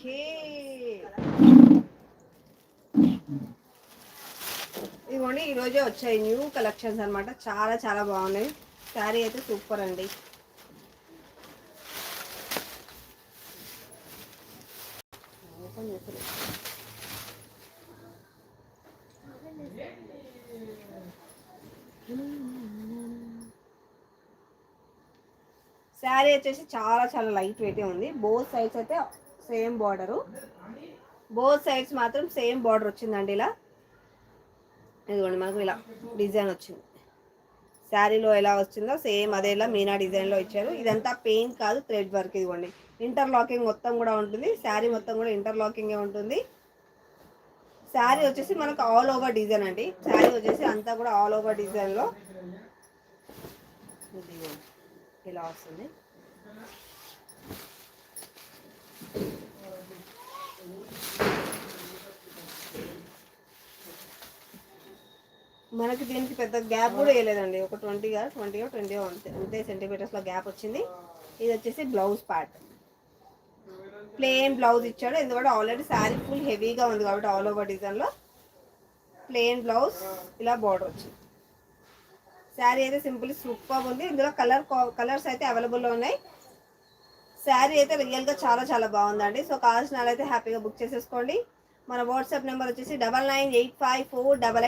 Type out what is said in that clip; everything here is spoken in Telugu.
ఓకే, ఇదిగోండి ఈరోజే వచ్చాయి న్యూ కలెక్షన్స్ అనమాట. చాలా చాలా బాగున్నాయి. శారీ అయితే సూపర్ అండి. శారీ వచ్చేసి చాలా చాలా లైట్ వెయిట్ ఉంది. బోత్ సైడ్స్ అయితే సేమ్ బార్డరు, బోత్ సైడ్స్ మాత్రం సేమ్ బార్డర్ వచ్చిందండి. ఇలా ఇదిగోండి మనకు ఇలా డిజైన్ వచ్చింది. శారీలో ఎలా వచ్చిందో సేమ్ అదేలా మీనా డిజైన్లో ఇచ్చారు. ఇదంతా పెయిన్ కాదు, థ్రెడ్ వర్క్. ఇదిగోండి ఇంటర్లాకింగ్ మొత్తం కూడా ఉంటుంది. శారీ మొత్తం కూడా ఇంటర్లాకింగే ఉంటుంది. శారీ వచ్చేసి మనకు ఆల్ ఓవర్ డిజైన్ అండి. శారీ వచ్చేసి అంతా కూడా ఆల్ ఓవర్ డిజైన్లో ఇలా వస్తుంది. మనకి దీనికి పెద్ద గ్యాప్ కూడా వేయలేదండి. ఒక 20 అంతే సెంటీమీటర్స్లో గ్యాప్ వచ్చింది. ఇది వచ్చేసి బ్లౌజ్ పార్ట్, ప్లెయిన్ బ్లౌజ్ ఇచ్చాడు. ఎందుకంటే ఆల్రెడీ శారీ ఫుల్ హెవీగా ఉంది కాబట్టి ఆల్ ఓవర్ డిజైన్లో ప్లెయిన్ బ్లౌజ్, ఇలా బార్డర్ వచ్చింది. శారీ అయితే సింపుల్ సూపర్ ఉంది. ఇందులో కలర్స్ అయితే అవైలబుల్లో ఉన్నాయి. శారీ అయితే రియల్గా చాలా చాలా బాగుందండి. సో కావాల్సిన వాళ్ళైతే హ్యాపీగా బుక్ చేసేసుకోండి. మన వాట్సాప్ నెంబర్ వచ్చేసి 998548